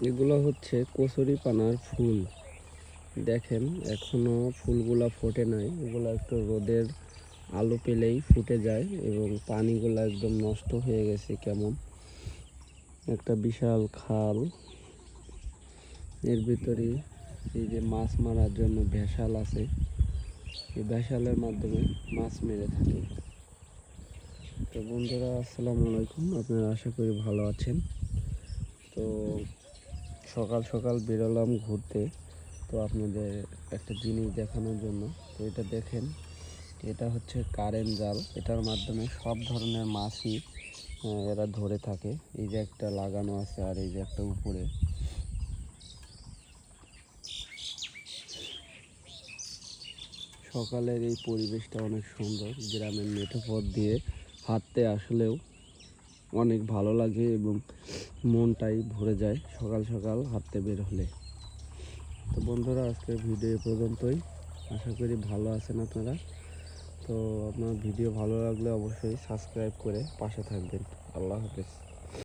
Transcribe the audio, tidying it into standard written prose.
এগুলো হচ্ছে কচুরিপানার ফুল। দেখেন এখনো ফুলগুলা ফোটে নাই, এগুলো একটু রোদের আলো পেলেই ফুটে যায় এবং পানিগুলো একদম নষ্ট হয়ে গেছে। কেমন একটা বিশাল খাল, এর ভিতরে এই যে মাছ মারার জন্য ভেসাল আছে, এই ভেসালের মাধ্যমে মাছ মেরে থাকে। তো বন্ধুরা, আসসালামু আলাইকুম, আপনারা আশা করি ভালো আছেন। তো সকাল সকাল বেরোলাম ঘুরতে, তো আপনাদের একটা জিনিস দেখানোর জন্য। তো এটা দেখেন, এটা হচ্ছে কারেন্ট জাল। এটার মাধ্যমে সব ধরনের মাছই এরা ধরে থাকে। এই যে একটা লাগানো আছে, আর এই যে একটা উপরে। সকালের এই পরিবেশটা অনেক সুন্দর, গ্রামের মেঠো পথ দিয়ে হাঁটতে আসলেও অনেক ভালো লাগে এবং মনটাই ভরে যায় সকাল সকাল হাঁটতে বের হলে। তো বন্ধুরা, আজকের ভিডিও এ পর্যন্তই। আশা করি ভালো আছেন আপনারা। তো আপনার ভিডিও ভালো লাগলে অবশ্যই সাবস্ক্রাইব করে পাশে থাকবেন। আল্লাহ হাফেজ।